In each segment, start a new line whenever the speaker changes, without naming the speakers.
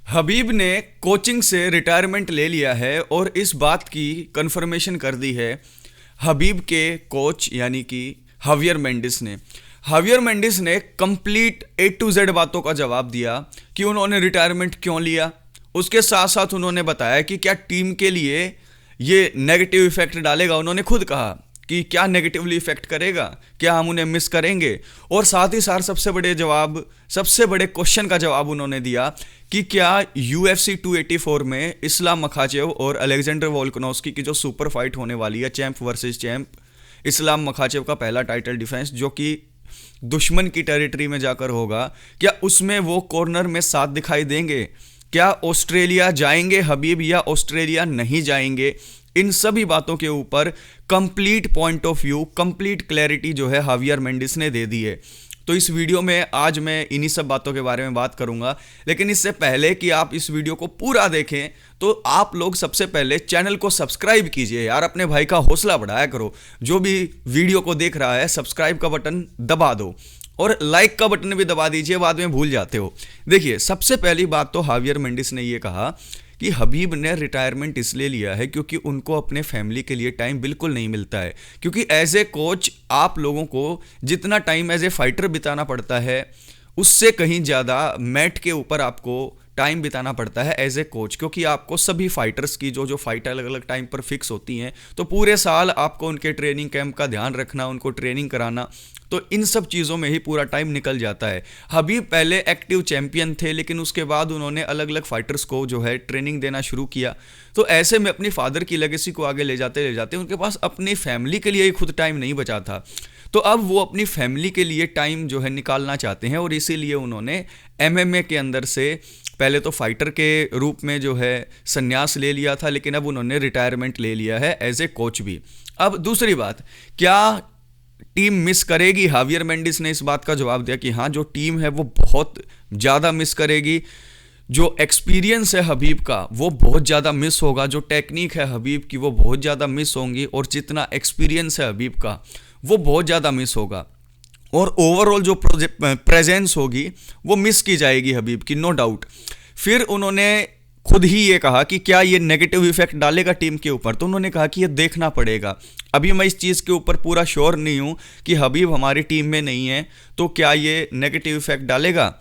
हबीब ने कोचिंग से रिटायरमेंट ले लिया है और इस बात की कंफर्मेशन कर दी है हबीब के कोच यानी कि हावियर मेंडिस ने कंप्लीट A to Z बातों का जवाब दिया कि उन्होंने रिटायरमेंट क्यों लिया। उसके साथ साथ उन्होंने बताया कि क्या टीम के लिए ये नेगेटिव इफेक्ट डालेगा। उन्होंने खुद कहा कि क्या नेगेटिवली इफेक्ट करेगा, क्या हम उन्हें मिस करेंगे। और साथ ही साथ सबसे बड़े क्वेश्चन का जवाब उन्होंने दिया कि क्या UFC 284 में इस्लाम मखाचेव और अलेक्जेंडर वोल्कानोव्स्की की जो सुपर फाइट होने वाली है, champ versus champ, Islam Makhachev का पहला टाइटल डिफेंस जो कि दुश्मन की टेरिटरी में जाकर होगा, क्या उसमें वो कॉर्नर में साथ दिखाई देंगे। क्या ऑस्ट्रेलिया जाएंगे हबीब या ऑस्ट्रेलिया नहीं जाएंगे। इन सभी बातों के ऊपर complete point of view, complete clarity जो है हावियर मेंडिस ने दे दी है। तो इस वीडियो में आज मैं इन्हीं सब बातों के बारे में बात करूंगा। लेकिन इससे पहले कि आप इस वीडियो को पूरा देखें तो आप लोग सबसे पहले चैनल को सब्सक्राइब कीजिए यार, अपने भाई का हौसला बढ़ाया करो। जो भी वीडियो को देख रहा है सब्सक्राइब का बटन दबा दो और लाइक का बटन भी दबा दीजिए, बाद में भूल जाते हो। देखिए, सबसे पहली बात तो हावियर मेंडिस ने ये कहा कि हबीब ने रिटायरमेंट इसलिए लिया है क्योंकि उनको अपने फैमिली के लिए टाइम बिल्कुल नहीं मिलता है। क्योंकि एज ए कोच आप लोगों को जितना टाइम एज ए फाइटर बिताना पड़ता है उससे कहीं ज़्यादा मैट के ऊपर आपको टाइम बिताना पड़ता है एज ए कोच। क्योंकि आपको सभी फाइटर्स की जो फाइट अलग अलग टाइम पर फिक्स होती हैं, तो पूरे साल आपको उनके ट्रेनिंग कैंप का ध्यान रखना, उनको ट्रेनिंग कराना, तो इन सब चीज़ों में ही पूरा टाइम निकल जाता है। हबीब पहले एक्टिव चैंपियन थे, लेकिन उसके बाद उन्होंने अलग अलग फाइटर्स को जो है ट्रेनिंग देना शुरू किया। तो ऐसे में अपनी फादर की लेगेसी को आगे ले जाते उनके पास अपनी फैमिली के लिए ही खुद टाइम नहीं बचा था। तो अब वो अपनी फैमिली के लिए टाइम जो है निकालना चाहते हैं और इसीलिए उन्होंने MMA के अंदर से पहले तो फाइटर के रूप में जो है संन्यास ले लिया था, लेकिन अब उन्होंने रिटायरमेंट ले लिया है एज ए कोच भी। अब दूसरी बात, क्या टीम मिस करेगी? हावियर मेंडिस ने इस बात का जवाब दिया कि हाँ, जो टीम है वो बहुत ज़्यादा मिस करेगी। जो एक्सपीरियंस है हबीब का वो बहुत ज़्यादा मिस होगा, जो टेक्निक है हबीब की वो बहुत ज़्यादा मिस होंगी, और जितना एक्सपीरियंस है हबीब का वो बहुत ज़्यादा मिस होगा। और ओवरऑल जो प्रेजेंस होगी वो मिस की जाएगी हबीब की, नो डाउट। फिर उन्होंने खुद ही ये कहा कि क्या ये नेगेटिव इफेक्ट डालेगा टीम के ऊपर, तो उन्होंने कहा कि ये देखना पड़ेगा। अभी मैं इस चीज़ के ऊपर पूरा श्योर नहीं हूँ कि हबीब हमारी टीम में नहीं है तो क्या ये नेगेटिव इफेक्ट डालेगा।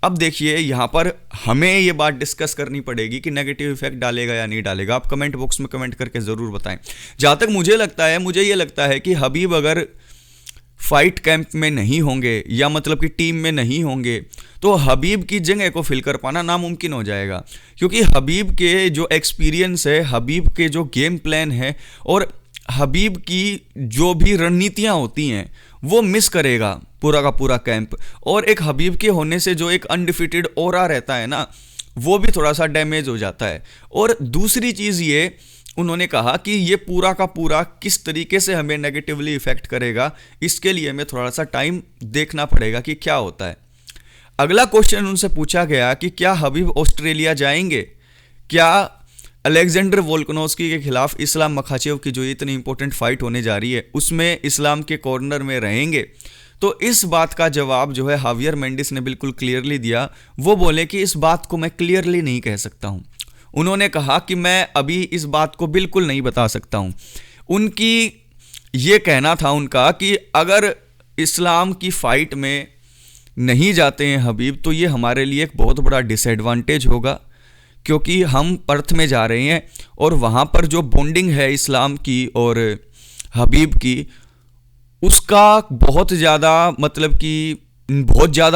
अब देखिए, यहाँ पर हमें ये बात डिस्कस करनी पड़ेगी कि नेगेटिव इफेक्ट डालेगा या नहीं डालेगा। आप कमेंट बॉक्स में कमेंट करके ज़रूर बताएं। जहाँ तक मुझे ये लगता है कि हबीब अगर फाइट कैंप में नहीं होंगे या मतलब कि टीम में नहीं होंगे तो हबीब की जगह को फिल कर पाना नामुमकिन हो जाएगा। क्योंकि हबीब के जो एक्सपीरियंस है, हबीब के जो गेम प्लान है और हबीब की जो भी रणनीतियाँ होती हैं वो मिस करेगा पूरा का पूरा कैंप। और एक हबीब के होने से जो एक अनडिफिटेड ऑरा रहता है ना, वो भी थोड़ा सा डैमेज हो जाता है। और दूसरी चीज़ ये उन्होंने कहा कि ये पूरा का पूरा किस तरीके से हमें नेगेटिवली इफेक्ट करेगा, इसके लिए हमें थोड़ा सा टाइम देखना पड़ेगा कि क्या होता है। अगला क्वेश्चन उनसे पूछा गया कि क्या हबीब ऑस्ट्रेलिया जाएंगे, क्या अलेक्जेंडर वोल्कानोव्स्की के खिलाफ इस्लाम मखाचेव की जो इतनी इंपॉर्टेंट फाइट होने जा रही है उसमें इस्लाम के कॉर्नर में रहेंगे। तो इस बात का जवाब जो है हावियर मेंडिस ने बिल्कुल क्लियरली दिया। वो बोले कि इस बात को मैं क्लियरली नहीं कह सकता हूँ। उन्होंने कहा कि मैं अभी इस बात को बिल्कुल नहीं बता सकता हूँ। उनकी ये कहना था उनका कि अगर इस्लाम की फाइट में नहीं जाते हैं हबीब तो ये हमारे लिए एक बहुत बड़ा डिसएडवांटेज होगा, क्योंकि हम पर्थ में जा रहे हैं और वहाँ पर जो बॉन्डिंग है इस्लाम की और हबीब की, उसका बहुत ज़्यादा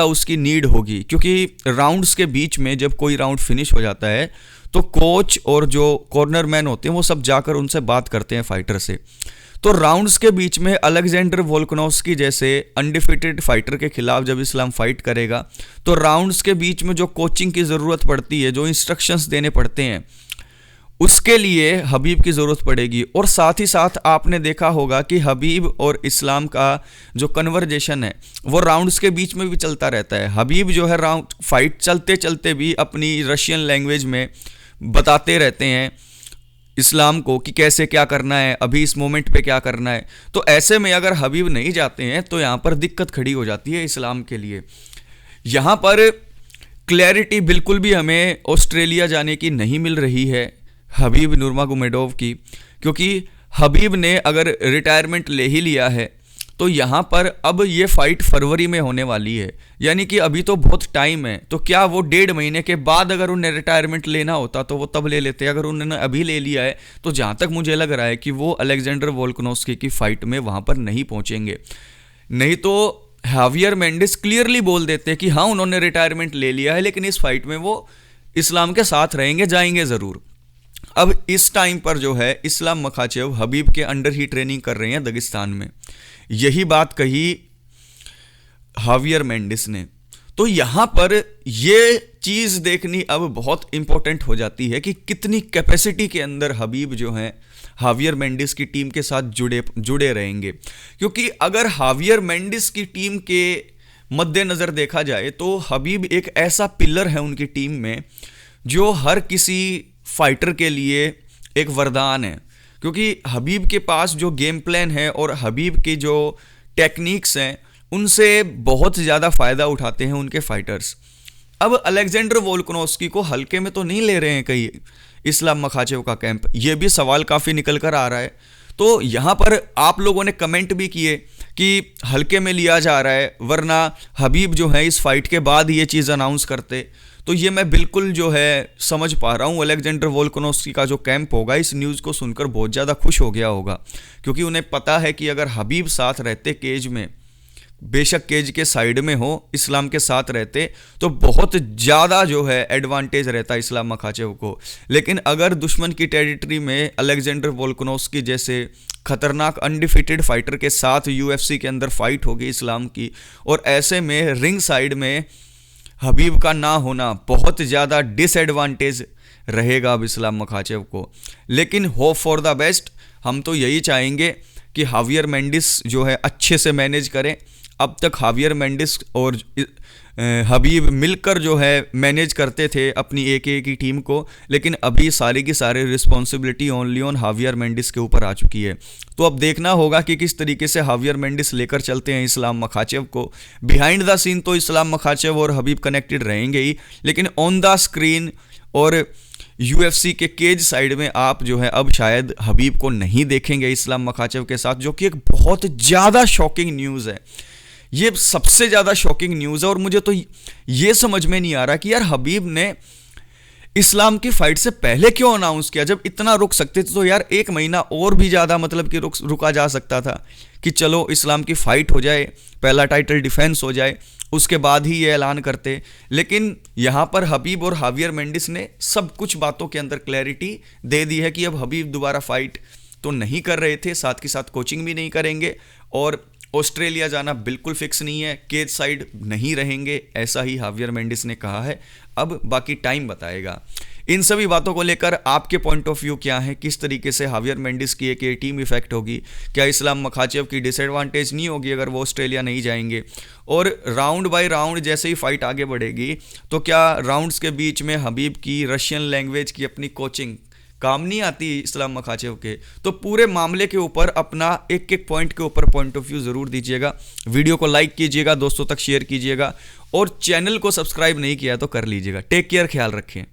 उसकी नीड होगी। क्योंकि राउंड्स के बीच में जब कोई राउंड फिनिश हो जाता है तो कोच और जो कॉर्नर मैन होते हैं वो सब जाकर उनसे बात करते हैं फाइटर से। तो राउंड्स के बीच में अलेक्जेंडर वोल्कानोव्स्की जैसे अनडिफिटेड फाइटर के खिलाफ जब इस्लाम फाइट करेगा तो राउंड्स के बीच में जो कोचिंग की ज़रूरत पड़ती है, जो इंस्ट्रक्शंस देने पड़ते हैं, उसके लिए हबीब की ज़रूरत पड़ेगी। और साथ ही साथ आपने देखा होगा कि हबीब और इस्लाम का जो कन्वर्जेशन है वो राउंड्स के बीच में भी चलता रहता है। हबीब जो है राउंड फाइट चलते चलते भी अपनी रशियन लैंग्वेज में बताते रहते हैं इस्लाम को कि कैसे क्या करना है, अभी इस मोमेंट पे क्या करना है। तो ऐसे में अगर हबीब नहीं जाते हैं तो यहाँ पर दिक्कत खड़ी हो जाती है इस्लाम के लिए। यहाँ पर क्लैरिटी बिल्कुल भी हमें ऑस्ट्रेलिया जाने की नहीं मिल रही है हबीब नुर्मागोमेडोव की, क्योंकि हबीब ने अगर रिटायरमेंट ले ही लिया है तो यहाँ पर अब ये फाइट फरवरी में होने वाली है, यानी कि अभी तो बहुत टाइम है। तो क्या वो 1.5 महीने के बाद अगर उन्हें रिटायरमेंट लेना होता तो वो तब ले लेते, अगर उन्होंने अभी ले लिया है तो जहाँ तक मुझे लग रहा है कि वो अलेक्जेंडर वोल्कानोव्स्की की फाइट में वहाँ पर नहीं पहुँचेंगे। नहीं तो हावियर मेंडिस क्लियरली बोल देते कि हाँ उन्होंने रिटायरमेंट ले लिया है, लेकिन इस फाइट में वो इस्लाम के साथ रहेंगे, जाएंगे ज़रूर। अब इस टाइम पर जो है इस्लाम मखाचेव हबीब के अंडर ही ट्रेनिंग कर रहे हैं दगिस्तान में, यही बात कही हावियर मेंडिस ने। तो यहाँ पर ये चीज़ देखनी अब बहुत इंपॉर्टेंट हो जाती है कि कितनी कैपेसिटी के अंदर हबीब जो हैं हावियर मेंडिस की टीम के साथ जुड़े रहेंगे। क्योंकि अगर हावियर मेंडिस की टीम के मद्देनज़र देखा जाए तो हबीब एक ऐसा पिलर है उनकी टीम में जो हर किसी फाइटर के लिए एक वरदान है, क्योंकि हबीब के पास जो गेम प्लान है और हबीब की जो टेक्निक्स हैं उनसे बहुत ज़्यादा फ़ायदा उठाते हैं उनके फाइटर्स। अब अलेक्जेंडर वोल्कानोव्स्की को हल्के में तो नहीं ले रहे हैं कहीं इस्लाम मखाचेव का कैंप, ये भी सवाल काफ़ी निकल कर आ रहा है। तो यहाँ पर आप लोगों ने कमेंट भी किए कि हल्के में लिया जा रहा है, वरना हबीब जो है इस फाइट के बाद ये चीज़ अनाउंस करते। तो ये मैं बिल्कुल जो है समझ पा रहा हूँ, अलेक्जेंडर वोल्कानोव्स्की का जो कैंप होगा इस न्यूज़ को सुनकर बहुत ज़्यादा खुश हो गया होगा, क्योंकि उन्हें पता है कि अगर हबीब साथ रहते केज में, बेशक केज के साइड में हो, इस्लाम के साथ रहते तो बहुत ज़्यादा जो है एडवांटेज रहता इस्लाम मखाचेव को। लेकिन अगर दुश्मन की टेरिटरी में अलेक्जेंडर वोल्कानोव्स्की जैसे खतरनाक अनडिफिटेड फाइटर के साथ यूएफसी के अंदर फाइट होगी इस्लाम की, और ऐसे में रिंग साइड में हबीब का ना होना बहुत ज़्यादा डिसएडवांटेज रहेगा अब इस्लाम मखाचेव को। लेकिन होप फॉर द बेस्ट, हम तो यही चाहेंगे कि हावियर मेंडिस जो है अच्छे से मैनेज करें। अब तक हावियर मेंडिस और हबीब मिलकर जो है मैनेज करते थे अपनी एक की टीम को, लेकिन अभी सारी की सारी रिस्पॉन्सिबिलिटी ओनली ऑन हावियर मेंडिस के ऊपर आ चुकी है। तो अब देखना होगा कि किस तरीके से हावियर मेंडिस लेकर चलते हैं इस्लाम मखाचेव को। बिहाइंड द सीन तो इस्लाम मखाचेव और हबीब कनेक्टेड रहेंगे ही, लेकिन ऑन द स्क्रीन और यूएफसी के केज साइड में आप जो है अब शायद हबीब को नहीं देखेंगे इस्लाम मखाचेव के साथ, जो कि एक बहुत ज़्यादा शॉकिंग न्यूज़ है। ये सबसे ज़्यादा शॉकिंग न्यूज़ है और मुझे तो ये समझ में नहीं आ रहा कि यार हबीब ने इस्लाम की फाइट से पहले क्यों अनाउंस किया। जब इतना रुक सकते थे तो यार 1 महीना और भी ज़्यादा मतलब कि रुका जा सकता था कि चलो इस्लाम की फाइट हो जाए, पहला टाइटल डिफेंस हो जाए, उसके बाद ही ये ऐलान करते। लेकिन यहाँ पर हबीब और हावियर मेंडिस ने सब कुछ बातों के अंदर क्लैरिटी दे दी है कि अब हबीब दोबारा फाइट तो नहीं कर रहे थे, साथ के साथ कोचिंग भी नहीं करेंगे, और ऑस्ट्रेलिया जाना बिल्कुल फिक्स नहीं है, केज साइड नहीं रहेंगे, ऐसा ही हावियर मेंडिस ने कहा है। अब बाकी टाइम बताएगा। इन सभी बातों को लेकर आपके पॉइंट ऑफ व्यू क्या है, किस तरीके से हावियर मेंडिस की एक टीम इफेक्ट होगी, क्या इस्लाम मखाचेव की डिसएडवांटेज नहीं होगी अगर वो ऑस्ट्रेलिया नहीं जाएंगे, और राउंड बाय राउंड जैसे ही फाइट आगे बढ़ेगी तो क्या राउंड्स के बीच में हबीब की रशियन लैंग्वेज की अपनी कोचिंग काम नहीं आती इस्लाम मखाचेव के। तो पूरे मामले के ऊपर अपना एक एक पॉइंट के ऊपर पॉइंट ऑफ व्यू ज़रूर दीजिएगा। वीडियो को लाइक कीजिएगा, दोस्तों तक शेयर कीजिएगा, और चैनल को सब्सक्राइब नहीं किया तो कर लीजिएगा। टेक केयर, ख्याल रखें।